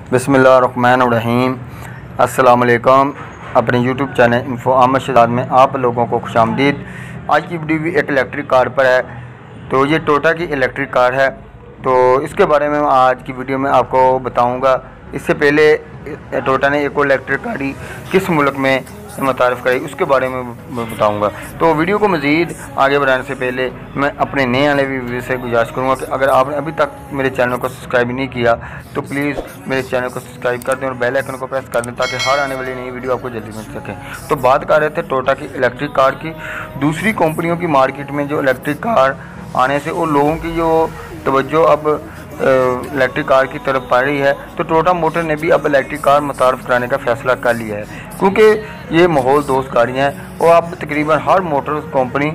बिस्मिल्लाहिर्रहमानिर्रहीम। अस्सलाम वालेकुम। अपने YouTube channel info Ahmad Shahzad में आप लोगों को खुशामदीद। आज की वीडियो भी एक इलेक्ट्रिक कार पर है। तो ये टोयोटा की इलेक्ट्रिक कार है, तो इसके बारे में आज की वीडियो में आपको बताऊंगा। इससे पहले टोयोटा ने एक इलेक्ट्रिक गाड़ी किस मुल्क में मुतारफ़ कराई उसके बारे में बताऊंगा। तो वीडियो को मज़ीद आगे बढ़ाने से पहले मैं अपने नए आने व्यूअर्स से गुजारिश करूंगा कि अगर आपने अभी तक मेरे चैनल को सब्सक्राइब नहीं किया तो प्लीज़ मेरे चैनल को सब्सक्राइब कर दें और बेल आइकन को प्रेस कर दें ताकि हर आने वाली नई वीडियो आपको जल्दी मिल सके। तो बात कर रहे थे टोयोटा की इलेक्ट्रिक कार की। दूसरी कंपनियों की मार्केट में जो इलेक्ट्रिक कार आने से और लोगों की जो तवज्जो अब इलेक्ट्रिक कार की तरफ पड़ रही है, तो टोयोटा मोटर ने भी अब इलेक्ट्रिक कार मुतारफ़ कराने का फ़ैसला कर लिया है, क्योंकि ये माहौल दोस्त गाड़ियाँ हैं और अब तकरीबन हर मोटर कंपनी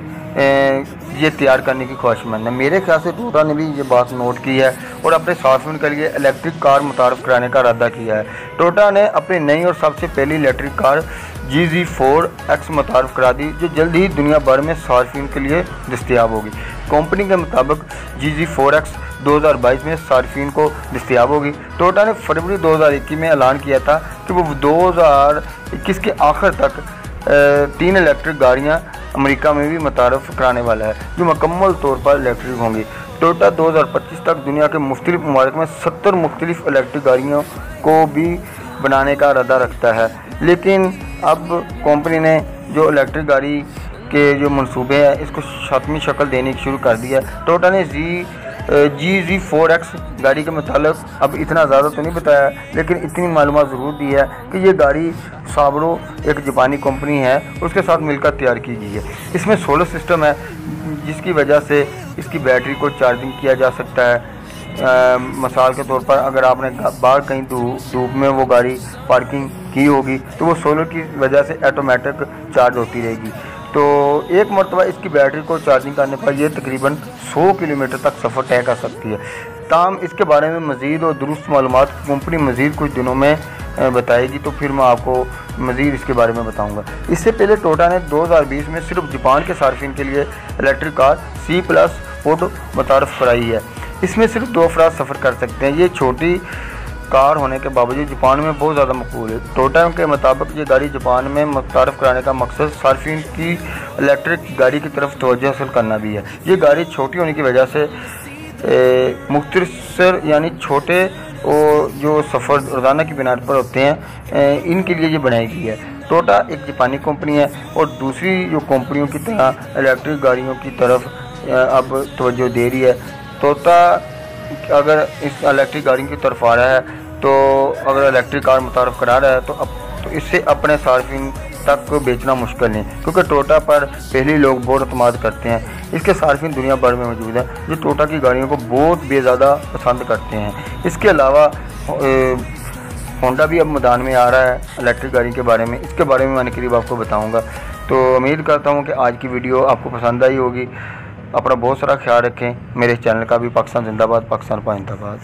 ये तैयार करने की ख्वाहिशमंद है। मेरे ख्याल से टोयोटा ने भी ये बात नोट की है और अपने सार्फिन के लिए इलेक्ट्रिक कार मुतारफ़ कराने का इरादा किया है। टोयोटा ने अपनी नई और सबसे पहली इलेक्ट्रिक कार GZ4X मुतारफ़ करा दी, जो जल्द ही दुनिया भर में सार्फिन के लिए दस्तयाब होगी। कंपनी के मुताबिक GZ4X 2022 में सार्फिन को दस्तयाब होगी। टोयोटा ने फरवरी 2021 में ऐलान किया था कि वो 2021 के आखिर तक 3 इलेक्ट्रिक गाड़ियां अमेरिका में भी मुतारफ़ कराने वाला है, जो मुकम्मल तौर पर इलेक्ट्रिक होंगी। टोयोटा 2025 तक दुनिया के मुख्तलिफ ममालिक में 70 मुख्तलिफ इलेक्ट्रिक गाड़ियों को भी बनाने का इरादा रखता है। लेकिन अब कंपनी ने जो इलेक्ट्रिक गाड़ी के जो मंसूबे हैं इसको हतमी शक्ल देने की शुरू कर दिया है। टोयोटा ने GZ4X गाड़ी के मुतालिक अब इतना ज़्यादा तो नहीं बताया, लेकिन इतनी मालूमात ज़रूर दी है कि ये गाड़ी साबरो एक जापानी कंपनी है, उसके साथ मिलकर तैयार की गई है। इसमें सोलर सिस्टम है, जिसकी वजह से इसकी बैटरी को चार्जिंग किया जा सकता है। मिसाल के तौर पर अगर आपने बाहर कहीं धूप में वो गाड़ी पार्किंग की होगी तो वो सोलर की वजह से ऑटोमेटिक चार्ज होती रहेगी। तो एक मरतबा इसकी बैटरी को चार्जिंग करने पर यह तकरीबन 100 किलोमीटर तक सफ़र तय कर सकती है। ताहम इसके बारे में मज़ीद और दुरुस्त मालूमात कंपनी मज़ीद कुछ दिनों में बताएगी, तो फिर मैं आपको मज़ीद इसके बारे में बताऊंगा। इससे पहले टोयोटा ने 2020 में सिर्फ जापान के सार्फिन के लिए इलेक्ट्रिक कार C+ पोर्ट मुतारफ़ कराई है। इसमें सिर्फ 2 अफराद सफ़र कर सकते हैं। ये छोटी कार होने के बावजूद जापान में बहुत ज़्यादा मकबूल है। टोयोटा के मुताबिक ये गाड़ी जापान में मुतारफ़ कराने का मकसद सार्फिन की इलेक्ट्रिक गाड़ी की तरफ तवज्जो हासिल करना भी है। ये गाड़ी छोटी होने की वजह से मुख्तसर यानी छोटे और जो सफ़र रोज़ाना की बिना पर होते हैं इनके लिए ये बनाई गई है। टोयोटा एक जापानी कंपनी है और दूसरी जो कंपनियों की तरह इलेक्ट्रिक गाड़ियों की तरफ अब तवज्जो दे रही है। टोयोटा अगर इस इलेक्ट्रिक गाड़ी की तरफ आ रहा है, तो अगर इलेक्ट्रिक कार मुतारफ़ करा रहा है तो इससे अपने सार्फिन तक बेचना मुश्किल नहीं, क्योंकि टोयोटा पर पहले लोग बहुत अतमाद करते हैं। इसके सार्फिन दुनिया भर में मौजूद है जो टोयोटा की गाड़ियों को बहुत बेज़्यादा पसंद करते हैं। इसके अलावा होंडा भी अब मैदान में आ रहा है इलेक्ट्रिक गाड़ी के बारे में। इसके बारे में मैं करीब आपको बताऊँगा। तो उम्मीद करता हूँ कि आज की वीडियो आपको पसंद आई होगी। अपना बहुत सारा ख्याल रखें। मेरे चैनल का भी पाकिस्तान जिंदाबाद, पाकिस्तान पाइंदाबाद।